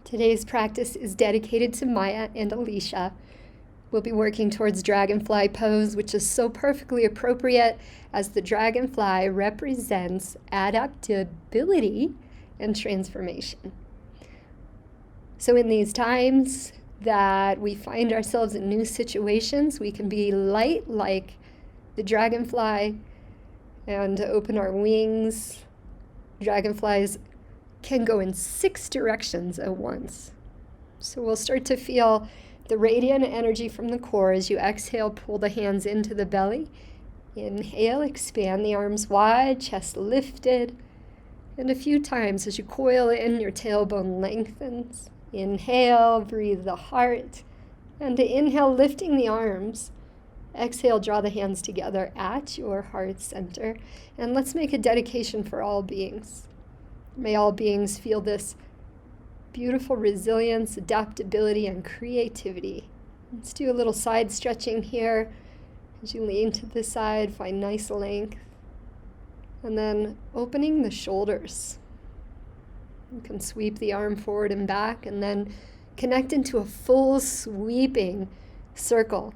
Today's practice is dedicated to Maya and Alicia. We'll be working towards dragonfly pose, which is so perfectly appropriate as the dragonfly represents adaptability and transformation. So in these times that we find ourselves in new situations, we can be light like the dragonfly and open our wings. Dragonflies can go in 6 directions at once. So we'll start to feel the radiant energy from the core as you exhale, pull the hands into the belly. Inhale, expand the arms wide, chest lifted. And a few times as you coil in, your tailbone lengthens. Inhale, breathe the heart. And to inhale, lifting the arms. Exhale, draw the hands together at your heart center. And let's make a dedication for all beings. May all beings feel this beautiful resilience, adaptability, and creativity. Let's do a little side stretching here. As you lean to the side, find nice length. And then opening the shoulders. You can sweep the arm forward and back, and then connect into a full sweeping circle.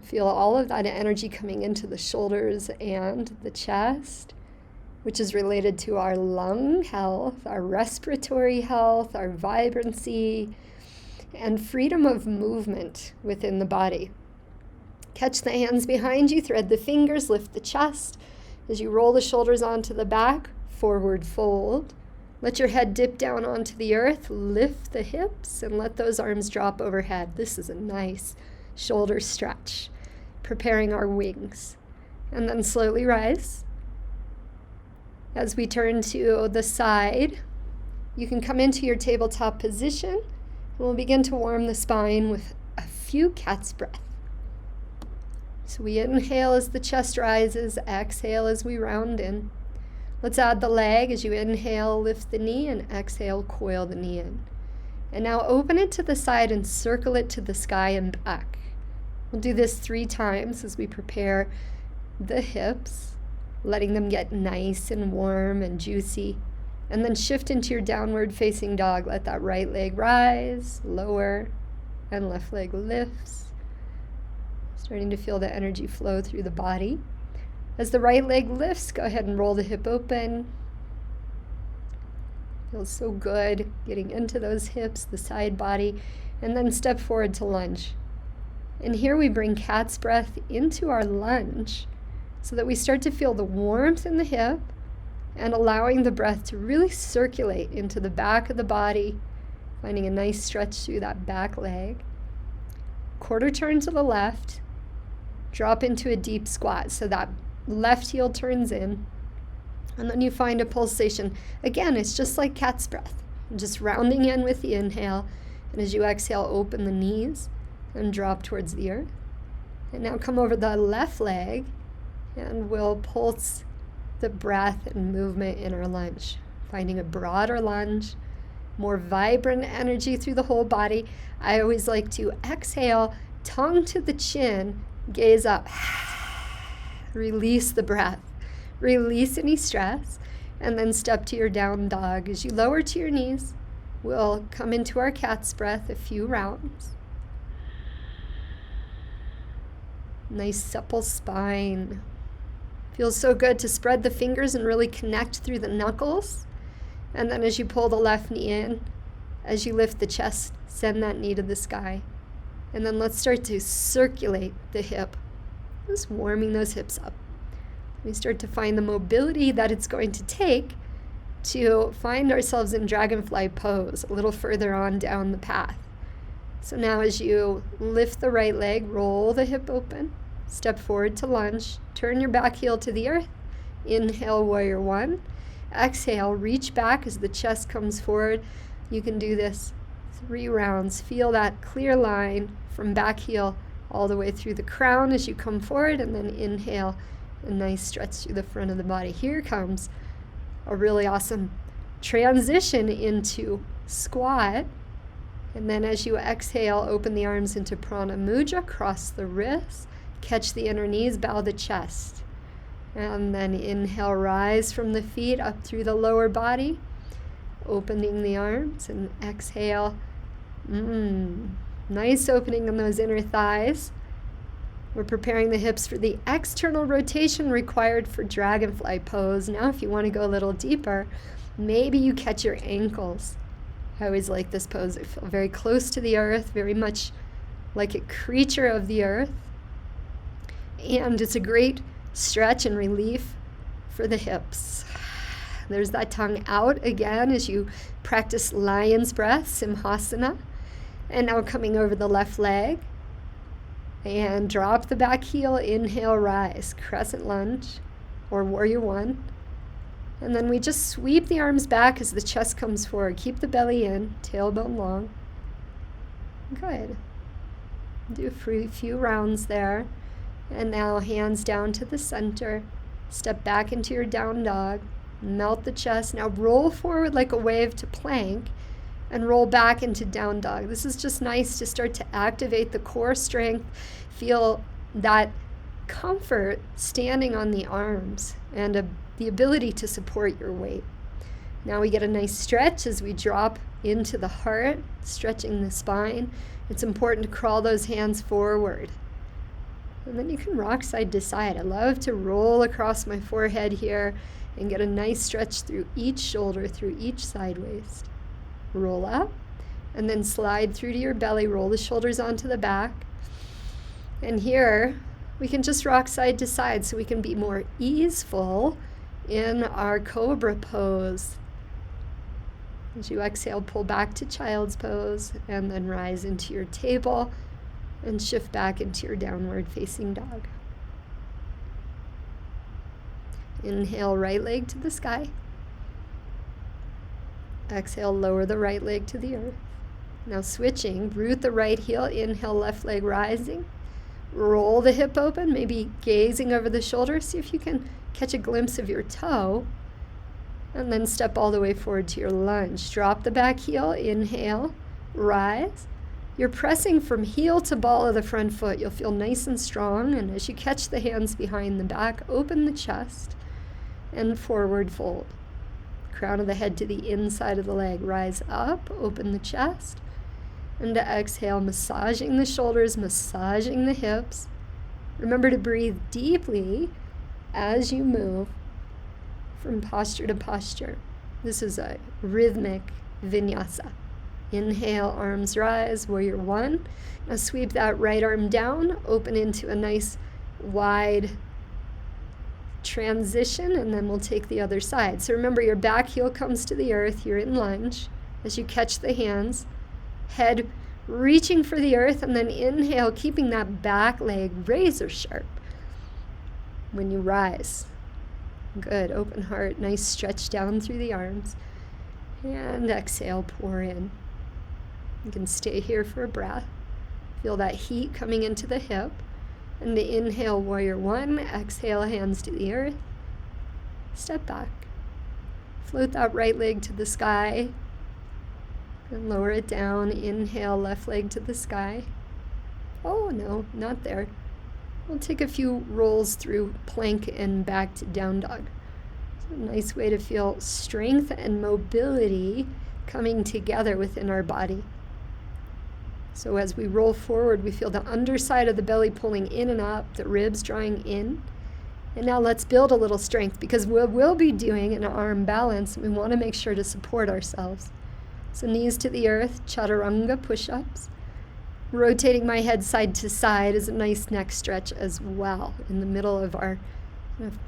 Feel all of that energy coming into the shoulders and the chest, which is related to our lung health, our respiratory health, our vibrancy, and freedom of movement within the body. Catch the hands behind you, thread the fingers, lift the chest. As you roll the shoulders onto the back, forward fold. Let your head dip down onto the earth, lift the hips, and let those arms drop overhead. This is a nice shoulder stretch, preparing our wings. And then slowly rise. As we turn to the side, you can come into your tabletop position, and we'll begin to warm the spine with a few cat's breath. So we inhale as the chest rises, exhale as we round in. Let's add the leg. As you inhale, lift the knee, and exhale, coil the knee in. And now open it to the side and circle it to the sky and back. We'll do this 3 times as we prepare the hips, letting them get nice and warm and juicy. And then shift into your downward facing dog. Let that right leg rise, lower, and left leg lifts. Starting to feel the energy flow through the body. As the right leg lifts, go ahead and roll the hip open. Feels so good getting into those hips, the side body, and then step forward to lunge. And here we bring cat's breath into our lunge so that we start to feel the warmth in the hip and allowing the breath to really circulate into the back of the body, finding a nice stretch through that back leg. Quarter turn to the left, drop into a deep squat so that left heel turns in, and then you find a pulsation. Again, it's just like cat's breath, just rounding in with the inhale, and as you exhale, open the knees and drop towards the earth. And now come over the left leg, and we'll pulse the breath and movement in our lunge, finding a broader lunge, more vibrant energy through the whole body. I always like to exhale, tongue to the chin, gaze up, release the breath, release any stress, and then step to your down dog. As you lower to your knees, we'll come into our cat's breath a few rounds. Nice supple spine. Feels so good to spread the fingers and really connect through the knuckles. And then as you pull the left knee in, as you lift the chest, send that knee to the sky. And then let's start to circulate the hip, just warming those hips up. We start to find the mobility that it's going to take to find ourselves in dragonfly pose a little further on down the path. So now as you lift the right leg, roll the hip open, step forward to lunge, turn your back heel to the earth, inhale, warrior 1. Exhale, reach back as the chest comes forward. You can do this 3 rounds. Feel that clear line from back heel all the way through the crown as you come forward, and then inhale, a nice stretch through the front of the body. Here comes a really awesome transition into squat. And then as you exhale, open the arms into prana mudra, cross the wrists, catch the inner knees, bow the chest. And then inhale, rise from the feet up through the lower body. opening the arms, and exhale. Nice opening on those inner thighs. We're preparing the hips for the external rotation required for dragonfly pose. Now, if you want to go a little deeper, maybe you catch your ankles. I always like this pose. I feel very close to the earth, very much like a creature of the earth. And it's a great stretch and relief for the hips. There's that tongue out again as you practice lion's breath, simhasana. And now coming over the left leg. And drop the back heel, inhale, rise, crescent lunge, or warrior one. And then we just sweep the arms back as the chest comes forward. Keep the belly in, tailbone long. Good. Do a few rounds there. And now hands down to the center. Step back into your down dog. Melt the chest. Now roll forward like a wave to plank. And roll back into down dog. This is just nice to start to activate the core strength. Feel that comfort standing on the arms and the ability to support your weight. Now we get a nice stretch as we drop into the heart, stretching the spine. It's important to crawl those hands forward. And then you can rock side to side. I love to roll across my forehead here and get a nice stretch through each shoulder, through each side waist. Roll up, and then slide through to your belly, roll the shoulders onto the back. And here, we can just rock side to side so we can be more easeful in our cobra pose. As you exhale, pull back to child's pose, and then rise into your table, and shift back into your downward facing dog. Inhale, right leg to the sky. Exhale, lower the right leg to the earth. Now switching, root the right heel, inhale, left leg rising. Roll the hip open, maybe gazing over the shoulder. See if you can catch a glimpse of your toe. And then step all the way forward to your lunge. Drop the back heel, inhale, rise. You're pressing from heel to ball of the front foot. You'll feel nice and strong. And as you catch the hands behind the back, open the chest and forward fold. Crown of the head to the inside of the leg. Rise up, open the chest. And to exhale, massaging the shoulders, massaging the hips. Remember to breathe deeply as you move from posture to posture. This is a rhythmic vinyasa. Inhale, arms rise, warrior one. Now sweep that right arm down, open into a nice wide transition, and then we'll take the other side. So remember, your back heel comes to the earth. You're in lunge as you catch the hands, head reaching for the earth, and then inhale, keeping that back leg razor sharp when you rise. Good. Open heart, nice stretch down through the arms, and exhale, pour in. You can stay here for a breath. Feel that heat coming into the hip. And to inhale, warrior one. Exhale, hands to the earth. Step back. Float that right leg to the sky. And lower it down. Inhale, left leg to the sky. Oh, no, not there. We'll take a few rolls through plank and back to down dog. It's a nice way to feel strength and mobility coming together within our body. So as we roll forward, we feel the underside of the belly pulling in and up, the ribs drawing in. And now let's build a little strength, because we'll be doing an arm balance, and we want to make sure to support ourselves. So knees to the earth, chaturanga push-ups. Rotating my head side to side is a nice neck stretch as well, in the middle of our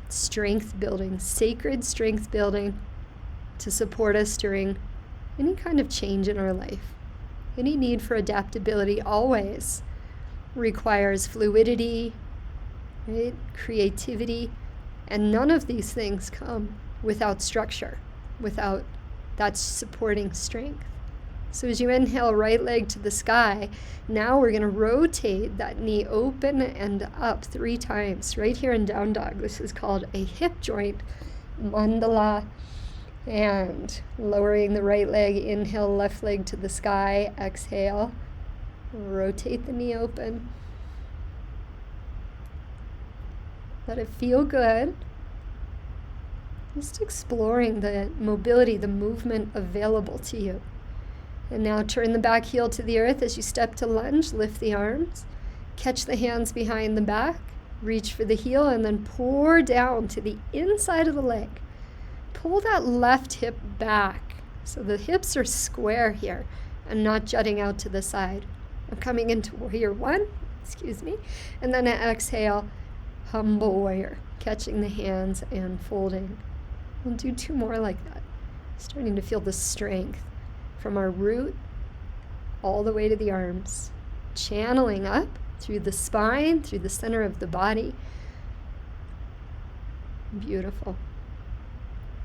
strength building, sacred strength building, to support us during any kind of change in our life. Any need for adaptability always requires fluidity, right? Creativity, and none of these things come without structure, without that supporting strength. So as you inhale, right leg to the sky, now we're going to rotate that knee open and up 3 times, right here in down dog. This is called a hip joint mandala. And lowering the right leg, inhale, left leg to the sky, exhale, rotate the knee open. Let it feel good. Just exploring the mobility, the movement available to you. And now turn the back heel to the earth as you step to lunge. Lift the arms. Catch the hands behind the back. Reach for the heel and then pour down to the inside of the leg. Pull that left hip back so the hips are square here and not jutting out to the side. I'm coming into warrior one, and then an exhale, humble warrior, catching the hands and folding. We'll do 2 more like that. Starting to feel the strength from our root all the way to the arms, channeling up through the spine, through the center of the body. Beautiful.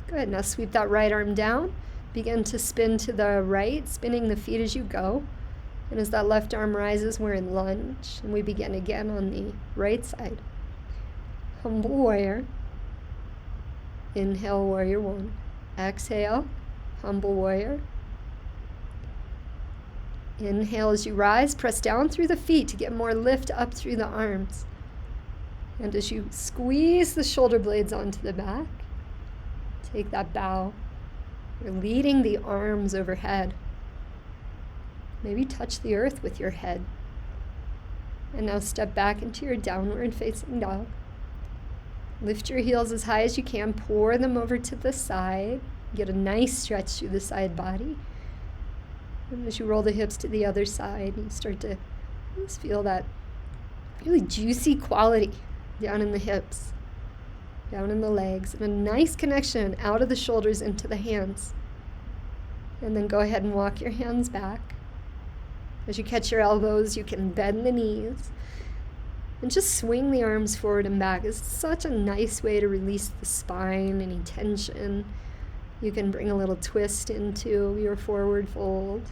Good. Now sweep that right arm down. Begin to spin to the right, spinning the feet as you go. And as that left arm rises, we're in lunge. And we begin again on the right side. Humble warrior. Inhale, warrior one. Exhale, humble warrior. Inhale as you rise, press down through the feet to get more lift up through the arms. And as you squeeze the shoulder blades onto the back, take that bow. You're leading the arms overhead. Maybe touch the earth with your head. And now step back into your downward facing dog. Lift your heels as high as you can. Pour them over to the side. Get a nice stretch through the side body. And as you roll the hips to the other side, you start to just feel that really juicy quality down in the hips, down in the legs, and a nice connection out of the shoulders into the hands. And then go ahead and walk your hands back. As you catch your elbows, you can bend the knees. And just swing the arms forward and back. It's such a nice way to release the spine, any tension. You can bring a little twist into your forward fold.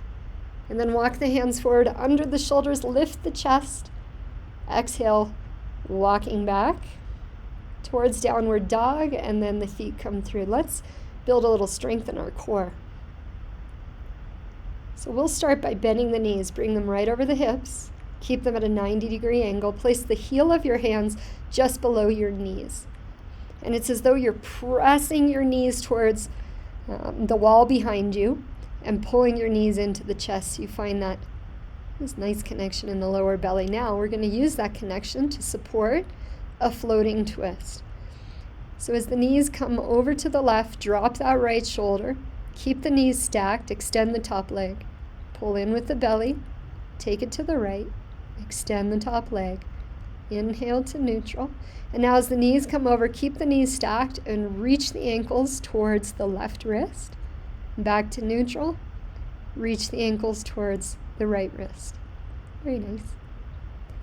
And then walk the hands forward under the shoulders, lift the chest. Exhale, walking back towards downward dog, and then the feet come through. Let's build a little strength in our core. So we'll start by bending the knees, bring them right over the hips. Keep them at a 90-degree angle. Place the heel of your hands just below your knees. And it's as though you're pressing your knees towards the wall behind you and pulling your knees into the chest. So you find that this nice connection in the lower belly. Now we're going to use that connection to support a floating twist. So as the knees come over to the left, drop that right shoulder. Keep the knees stacked. Extend the top leg. Pull in with the belly. Take it to the right. Extend the top leg. Inhale to neutral. And now as the knees come over, keep the knees stacked and reach the ankles towards the left wrist. Back to neutral. Reach the ankles towards the right wrist. Very nice.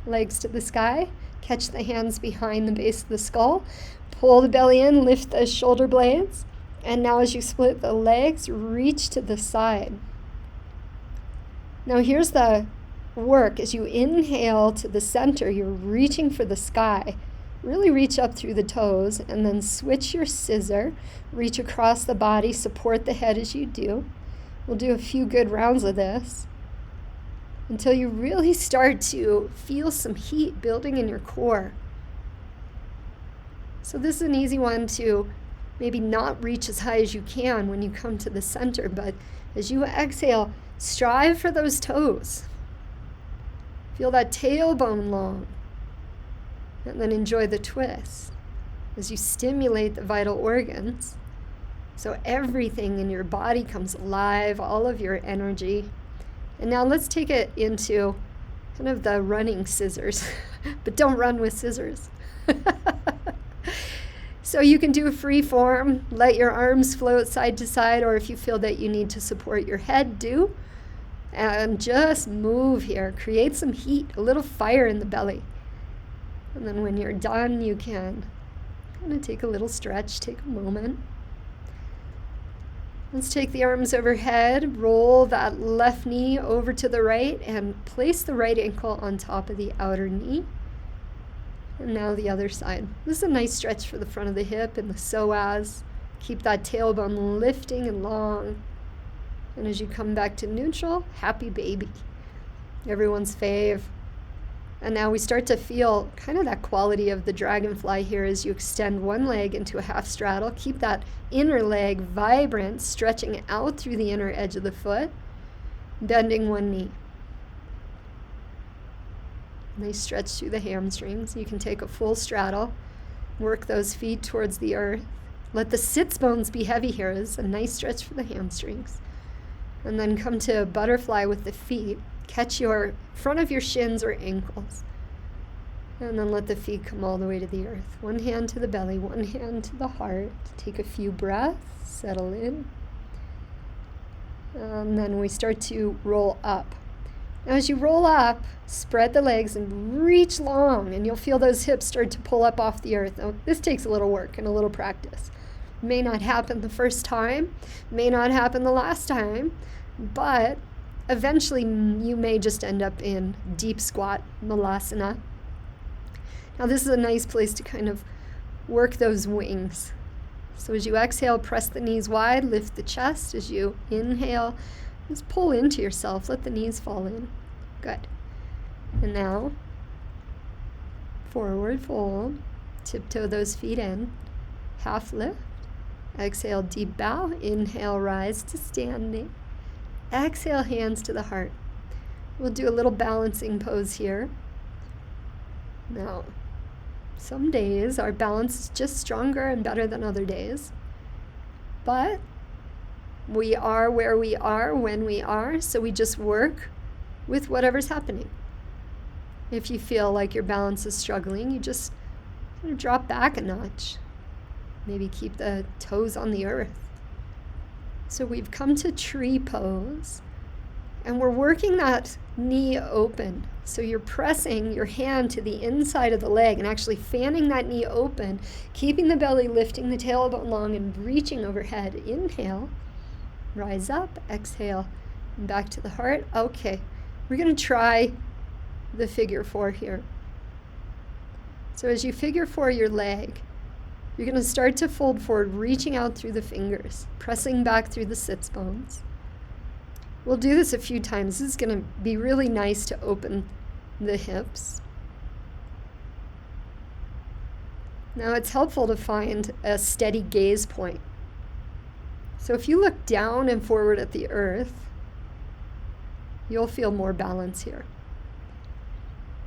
Legs to the sky. Catch the hands behind the base of the skull. Pull the belly in, lift the shoulder blades. And now as you split the legs, reach to the side. Now here's the work. As you inhale to the center, you're reaching for the sky. Really reach up through the toes and then switch your scissor. Reach across the body, support the head as you do. We'll do a few good rounds of this until you really start to feel some heat building in your core. So this is an easy one to maybe not reach as high as you can when you come to the center, but as you exhale, strive for those toes. Feel that tailbone long. And then enjoy the twist as you stimulate the vital organs. So everything in your body comes alive, all of your energy. And now let's take it into kind of the running scissors, but don't run with scissors. So you can do a free form, let your arms float side to side, or if you feel that you need to support your head, do. And just move here, create some heat, a little fire in the belly. And then when you're done, you can kind of take a little stretch, take a moment. Let's take the arms overhead, roll that left knee over to the right, and place the right ankle on top of the outer knee. And now the other side. This is a nice stretch for the front of the hip and the psoas. Keep that tailbone lifting and long. And as you come back to neutral, happy baby. Everyone's fave. And now we start to feel kind of that quality of the dragonfly here as you extend one leg into a half straddle. Keep that inner leg vibrant, stretching out through the inner edge of the foot, bending one knee. Nice stretch through the hamstrings. You can take a full straddle, work those feet towards the earth. Let the sits bones be heavy here. This is a nice stretch for the hamstrings. And then come to a butterfly with the feet. Catch your front of your shins or ankles. And then let the feet come all the way to the earth. One hand to the belly, one hand to the heart. Take a few breaths, settle in. And then we start to roll up. Now as you roll up, spread the legs and reach long, and you'll feel those hips start to pull up off the earth. Now, this takes a little work and a little practice. May not happen the first time, may not happen the last time, but eventually you may just end up in deep squat, malasana. Now this is a nice place to kind of work those wings. So as you exhale, press the knees wide, lift the chest. As you inhale, just pull into yourself, let the knees fall in. Good. And now, forward fold, tiptoe those feet in, half lift. Exhale, deep bow. Inhale, rise to standing. Exhale, hands to the heart. We'll do a little balancing pose here. Now, some days our balance is just stronger and better than other days. But we are where we are when we are, so we just work with whatever's happening. If you feel like your balance is struggling, you just kind of drop back a notch. Maybe keep the toes on the earth. So we've come to tree pose, and we're working that knee open. So you're pressing your hand to the inside of the leg and actually fanning that knee open, keeping the belly, lifting the tailbone long and reaching overhead. Inhale, rise up, exhale, and back to the heart. Okay, we're going to try the figure four here. So as you figure four your leg, you're going to start to fold forward, reaching out through the fingers, pressing back through the sits bones. We'll do this a few times. This is going to be really nice to open the hips. Now it's helpful to find a steady gaze point. So if you look down and forward at the earth, you'll feel more balance here.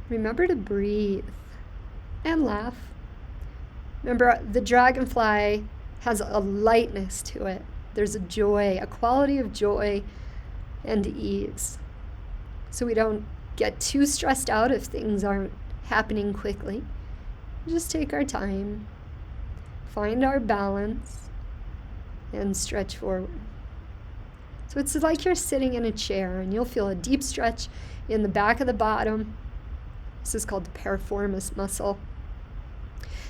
Remember to breathe and laugh. Remember, the dragonfly has a lightness to it. There's a joy, a quality of joy and ease. So we don't get too stressed out if things aren't happening quickly. Just take our time, find our balance, and stretch forward. So it's like you're sitting in a chair, and you'll feel a deep stretch in the back of the bottom. This is called the piriformis muscle.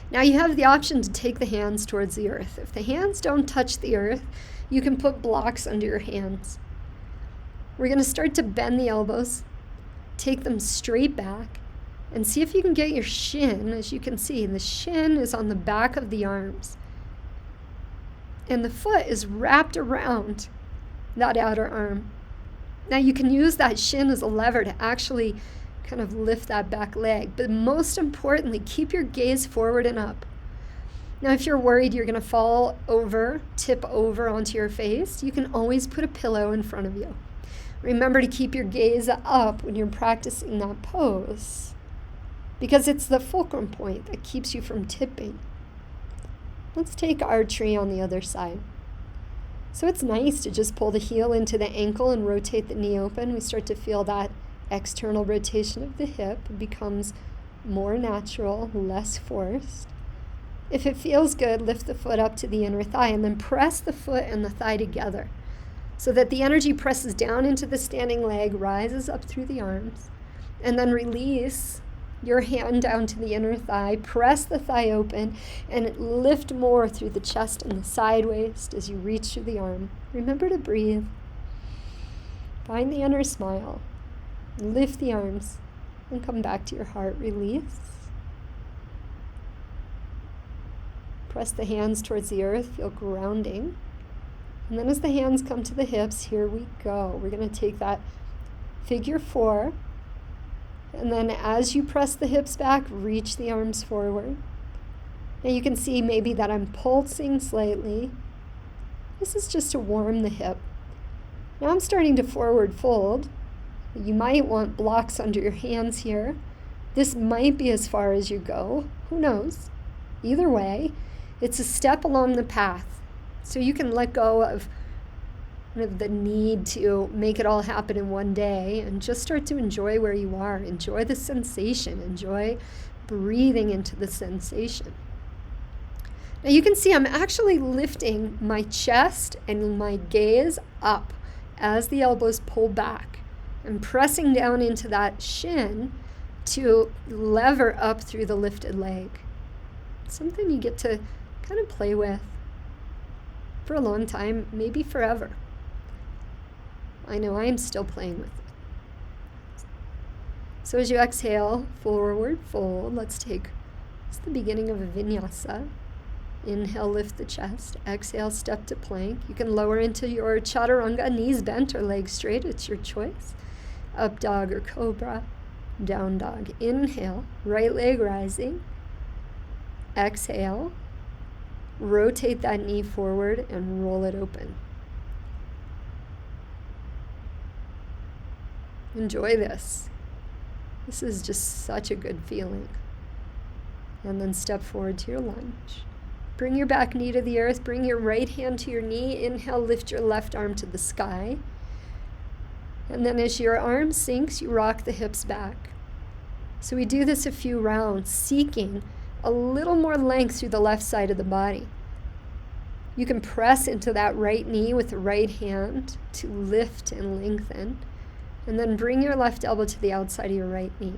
Now you have the option to take the hands towards the earth. If the hands don't touch the earth, you can put blocks under your hands. We're going to start to bend the elbows, take them straight back, and see if you can get your shin. As you can see, the shin is on the back of the arms, and the foot is wrapped around that outer arm. Now you can use that shin as a lever to actually kind of lift that back leg. But most importantly, keep your gaze forward and up. Now, if you're worried you're going to fall over, tip over onto your face, you can always put a pillow in front of you. Remember to keep your gaze up when you're practicing that pose, because it's the fulcrum point that keeps you from tipping. Let's take archery on the other side. So it's nice to just pull the heel into the ankle and rotate the knee open. We start to feel that external rotation of the hip. It becomes more natural, less forced. If it feels good, lift the foot up to the inner thigh and then press the foot and the thigh together so that the energy presses down into the standing leg, rises up through the arms, and then release your hand down to the inner thigh, press the thigh open, and lift more through the chest and the side waist as you reach through the arm. Remember to breathe. Find the inner smile. Lift the arms and come back to your heart. Release. Press the hands towards the earth. Feel grounding. And then as the hands come to the hips, here we go. We're going to take that figure four And then as you press the hips back, reach the arms forward. Now you can see maybe that I'm pulsing slightly. This is just to warm the hip. Now I'm starting to forward fold. You might want blocks under your hands here. This might be as far as you go. Who knows? Either way, it's a step along the path. So you can let go of the need to make it all happen in one day and just start to enjoy where you are. Enjoy the sensation. Enjoy breathing into the sensation. Now you can see I'm actually lifting my chest and my gaze up as the elbows pull back. I'm pressing down into that shin to lever up through the lifted leg. Something you get to kind of play with for a long time, maybe forever. I know I'm still playing with it. So as you exhale, forward fold. It's the beginning of a vinyasa. Inhale, lift the chest. Exhale, step to plank. You can lower into your chaturanga, knees bent or legs straight. It's your choice. Up dog or cobra. Down dog. Inhale, right leg rising. Exhale, rotate that knee forward and roll it open. Enjoy this. This is just such a good feeling. And then step forward to your lunge. Bring your back knee to the earth. Bring your right hand to your knee. Inhale, lift your left arm to the sky. And then as your arm sinks, you rock the hips back. So we do this a few rounds, seeking a little more length through the left side of the body. You can press into that right knee with the right hand to lift and lengthen. And then bring your left elbow to the outside of your right knee.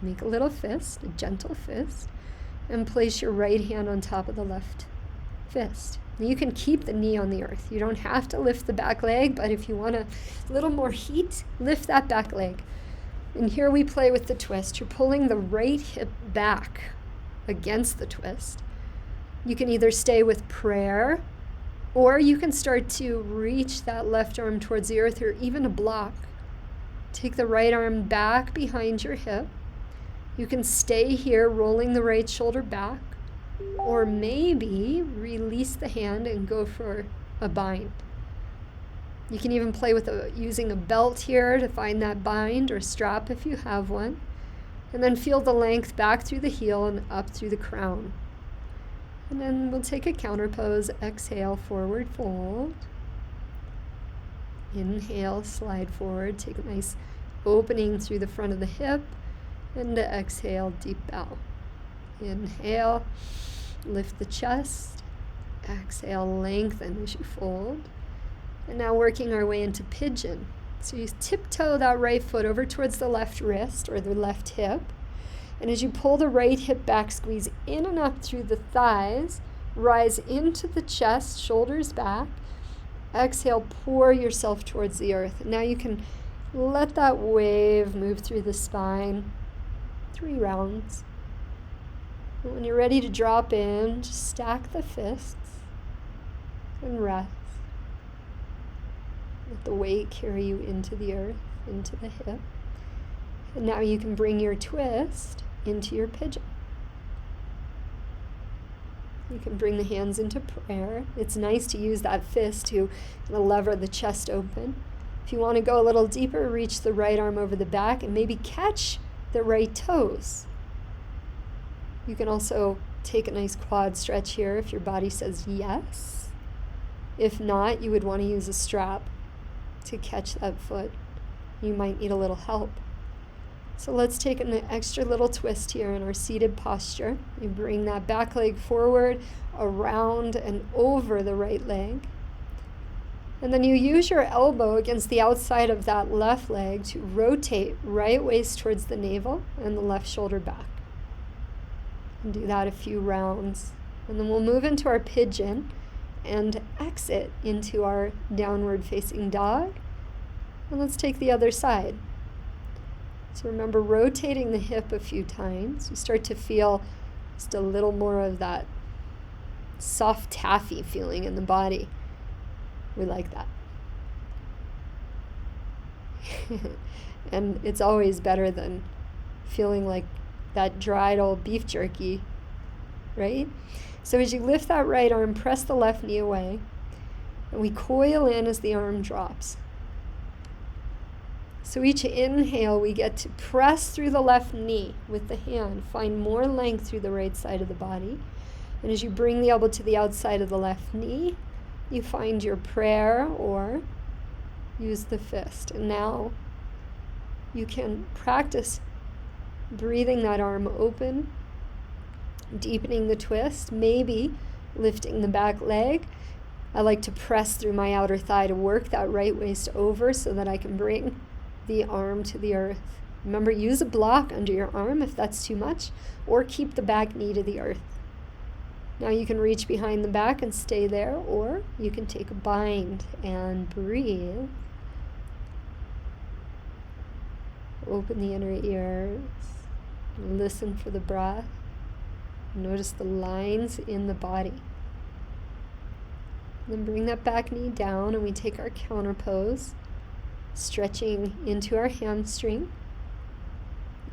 Make a little fist, a gentle fist, and place your right hand on top of the left fist. Now you can keep the knee on the earth. You don't have to lift the back leg, but if you want a little more heat, lift that back leg. And here we play with the twist. You're pulling the right hip back against the twist. You can either stay with prayer, or you can start to reach that left arm towards the earth, or even a block. Take the right arm back behind your hip. You can stay here rolling the right shoulder back, or maybe release the hand and go for a bind. You can even play with using a belt here to find that bind, or strap if you have one. And then feel the length back through the heel and up through the crown. And then we'll take a counter pose. Exhale, forward fold. Inhale, slide forward. Take a nice opening through the front of the hip. And exhale, deep bow. Inhale, lift the chest. Exhale, lengthen as you fold. And now working our way into pigeon. So you tiptoe that right foot over towards the left wrist or the left hip. And as you pull the right hip back, squeeze in and up through the thighs, rise into the chest, shoulders back. Exhale, pour yourself towards the earth. And now you can let that wave move through the spine. 3 rounds. And when you're ready to drop in, just stack the fists and rest. Let the weight carry you into the earth, into the hip. And now you can bring your twist into your pigeon. You can bring the hands into prayer. It's nice to use that fist to lever the chest open. If you want to go a little deeper, reach the right arm over the back and maybe catch the right toes. You can also take a nice quad stretch here if your body says yes. If not, you would want to use a strap to catch that foot. You might need a little help. So let's take an extra little twist here in our seated posture. You bring that back leg forward, around and over the right leg. And then you use your elbow against the outside of that left leg to rotate right waist towards the navel and the left shoulder back. And do that a few rounds. And then we'll move into our pigeon and exit into our downward facing dog. And let's take the other side. So remember rotating the hip a few times. You start to feel just a little more of that soft taffy feeling in the body. We like that. And it's always better than feeling like that dried old beef jerky, right? So as you lift that right arm, press the left knee away, and we coil in as the arm drops. So each inhale, we get to press through the left knee with the hand, find more length through the right side of the body. And as you bring the elbow to the outside of the left knee, you find your prayer or use the fist. And now you can practice breathing that arm open, deepening the twist, maybe lifting the back leg. I like to press through my outer thigh to work that right waist over so that I can bring the arm to the earth. Remember, use a block under your arm if that's too much, or keep the back knee to the earth. Now you can reach behind the back and stay there, or you can take a bind and breathe. Open the inner ears, listen for the breath. Notice the lines in the body. Then bring that back knee down and we take our counter pose, stretching into our hamstring.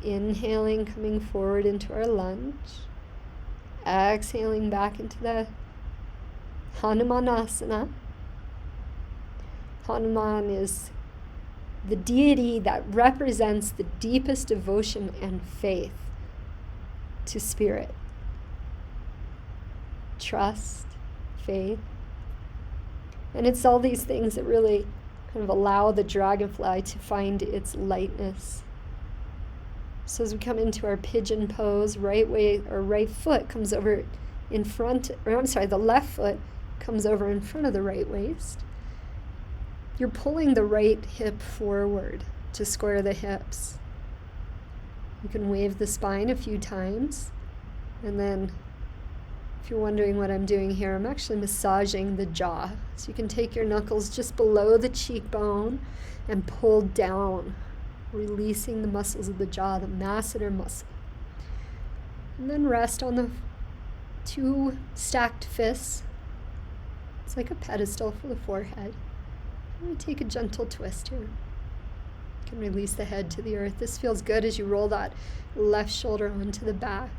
Inhaling, coming forward into our lunge. Exhaling back into the Hanumanasana. Hanuman is the deity that represents the deepest devotion and faith to spirit. Trust, faith. And it's all these things that really kind of allow the dragonfly to find its lightness. So as we come into our pigeon pose, right foot comes over in front, the left foot comes over in front of the right waist. You're pulling the right hip forward to square the hips. You can wave the spine a few times, and then if you're wondering what I'm doing here, I'm actually massaging the jaw. So you can take your knuckles just below the cheekbone and pull down, releasing the muscles of the jaw, the masseter muscle. And then rest on the two stacked fists. It's like a pedestal for the forehead. And we take a gentle twist here. You can release the head to the earth. This feels good as you roll that left shoulder onto the back.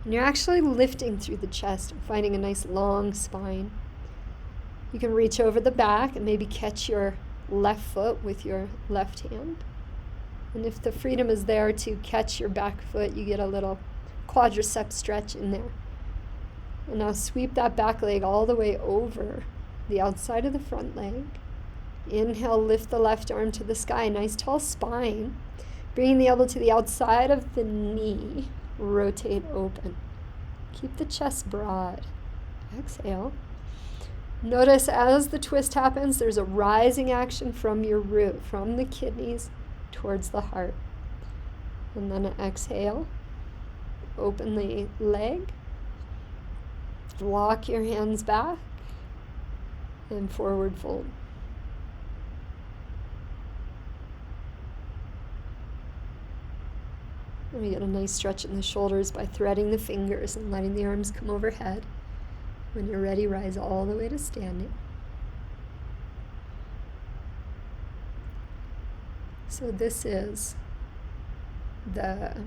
And you're actually lifting through the chest and finding a nice long spine. You can reach over the back and maybe catch your left foot with your left hand. And if the freedom is there to catch your back foot, you get a little quadricep stretch in there. And now sweep that back leg all the way over the outside of the front leg. Inhale, lift the left arm to the sky, nice tall spine. Bringing the elbow to the outside of the knee. Rotate open. Keep the chest broad. Exhale. Notice as the twist happens, there's a rising action from your root, from the kidneys towards the heart. And then exhale. Open the leg. Walk your hands back and forward fold. And we get a nice stretch in the shoulders by threading the fingers and letting the arms come overhead. When you're ready, rise all the way to standing. So this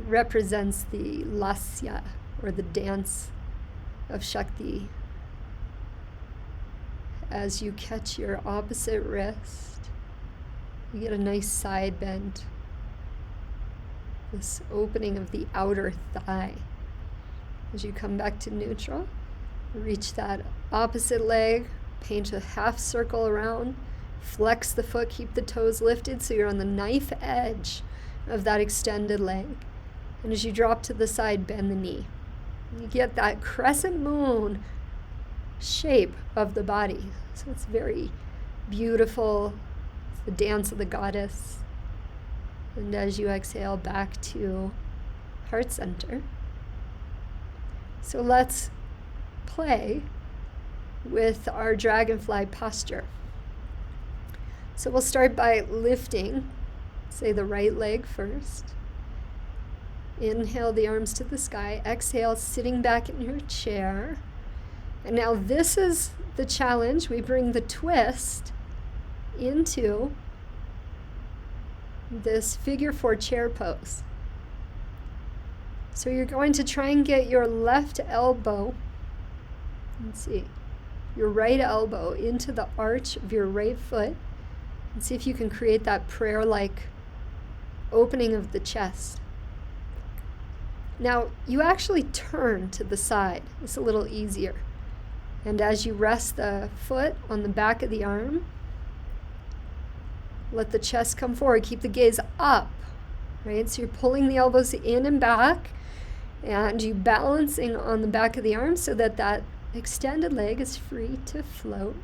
represents the lasya, or the dance of Shakti. As you catch your opposite wrist, you get a nice side bend. This opening of the outer thigh. As you come back to neutral, reach that opposite leg, paint a half circle around, flex the foot, keep the toes lifted so you're on the knife edge of that extended leg. And as you drop to the side, bend the knee. And you get that crescent moon shape of the body. So it's very beautiful. It's the dance of the goddess. And as you exhale, back to heart center. So let's play with our dragonfly posture. So we'll start by lifting, say the right leg first. Inhale the arms to the sky. Exhale, sitting back in your chair. And now this is the challenge. We bring the twist into this figure 4 chair pose. So you're going to try and get your left elbow, let's see, your right elbow into the arch of your right foot, and see if you can create that prayer-like opening of the chest. Now, you actually turn to the side. It's a little easier. And as you rest the foot on the back of the arm, let the chest come forward. Keep the gaze up, right? So you're pulling the elbows in and back, and you balancing on the back of the arm so that that extended leg is free to float.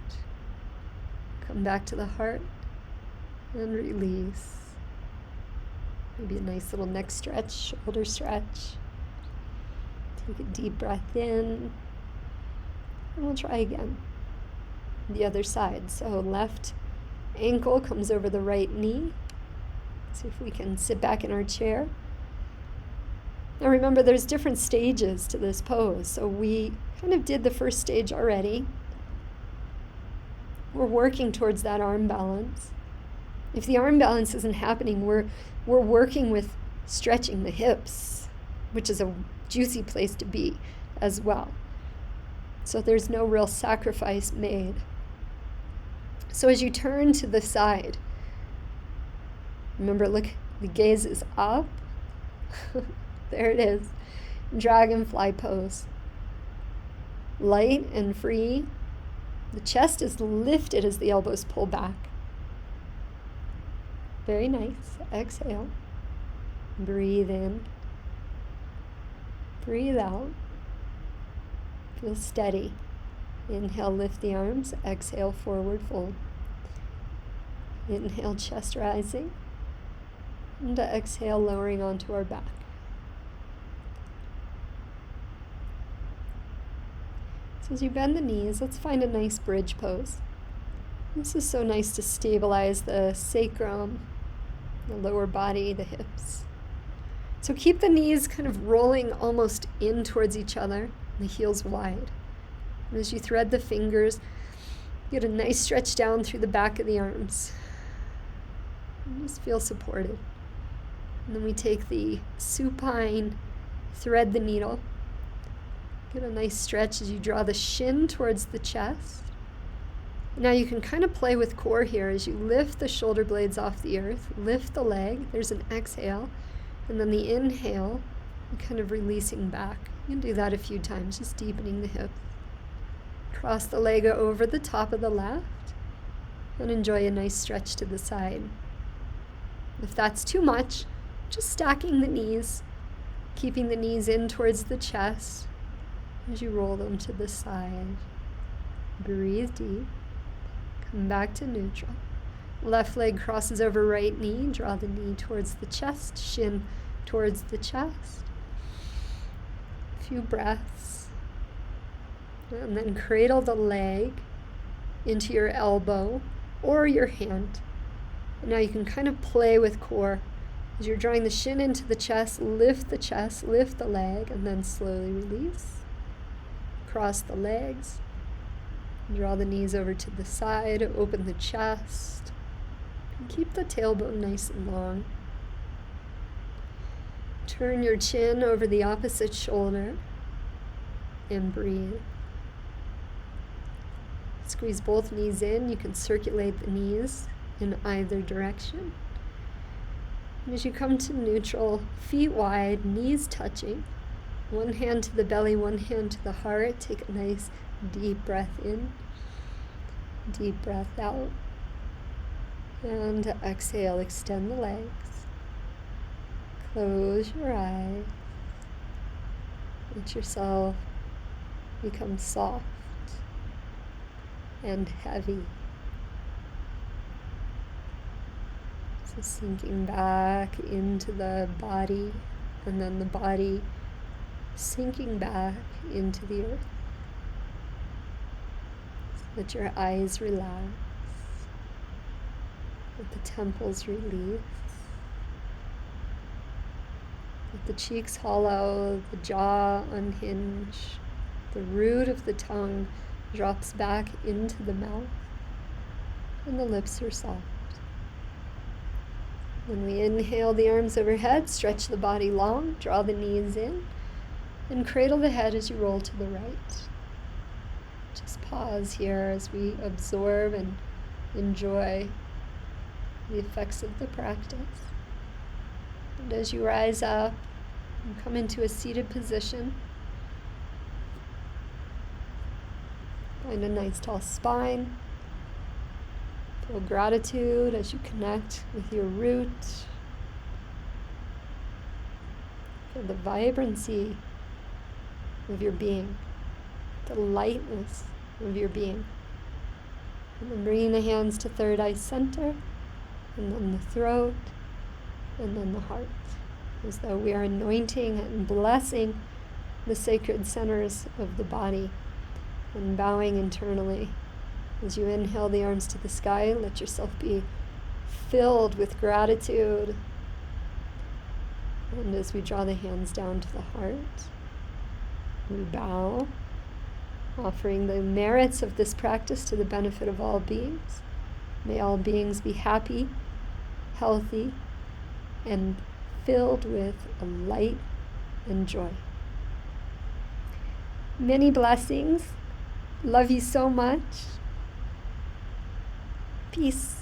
Come back to the heart and release. Maybe a nice little neck stretch, shoulder stretch. Take a deep breath in. And we'll try again. The other side. So left ankle comes over the right knee. See if we can sit back in our chair. Now remember, there's different stages to this pose. So we kind of did the first stage already. We're working towards that arm balance. If the arm balance isn't happening, we're working with stretching the hips, which is a juicy place to be as well. So there's no real sacrifice made. So as you turn to the side, remember, look, the gaze is up. There it is. Dragonfly pose. Light and free. The chest is lifted as the elbows pull back. Very nice. Exhale. Breathe in. Breathe out. Feel steady. Inhale, lift the arms. Exhale, forward fold. Inhale, chest rising. And exhale, lowering onto our back. So as you bend the knees, let's find a nice bridge pose. This is so nice to stabilize the sacrum, the lower body, the hips. So keep the knees kind of rolling almost in towards each other, the heels wide. And as you thread the fingers, get a nice stretch down through the back of the arms. And just feel supported. And then we take the supine, thread the needle. Get a nice stretch as you draw the shin towards the chest. Now you can kind of play with core here as you lift the shoulder blades off the earth, lift the leg, there's an exhale, and then the inhale, kind of releasing back. You can do that a few times, just deepening the hip. Cross the leg over the top of the left, and enjoy a nice stretch to the side. If that's too much, just stacking the knees, keeping the knees in towards the chest as you roll them to the side. Breathe deep. Come back to neutral. Left leg crosses over right knee. Draw the knee towards the chest, shin towards the chest. A few breaths. And then cradle the leg into your elbow or your hand. And now you can kind of play with core. As you're drawing the shin into the chest, lift the leg, and then slowly release. Cross the legs. Draw the knees over to the side, open the chest, and keep the tailbone nice and long. Turn your chin over the opposite shoulder and breathe. Squeeze both knees in. You can circulate the knees in either direction. And as you come to neutral, feet wide, knees touching, one hand to the belly, one hand to the heart. Take a nice deep breath in, deep breath out, and exhale, extend the legs, close your eyes, let yourself become soft and heavy. So sinking back into the body, and then the body sinking back into the earth. Let your eyes relax. Let the temples release. Let the cheeks hollow, the jaw unhinge. The root of the tongue drops back into the mouth, and the lips are soft. When we inhale the arms overhead, stretch the body long, draw the knees in, and cradle the head as you roll to the right. Just pause here as we absorb and enjoy the effects of the practice. And as you rise up and come into a seated position, find a nice tall spine. Feel gratitude as you connect with your root. Feel the vibrancy of your being, the lightness of your being. And then bringing the hands to third eye center, and then the throat, and then the heart, as though we are anointing and blessing the sacred centers of the body, and bowing internally. As you inhale the arms to the sky, let yourself be filled with gratitude. And as we draw the hands down to the heart, we bow, offering the merits of this practice to the benefit of all beings. May all beings be happy, healthy, and filled with a light and joy. Many blessings. Love you so much. Peace.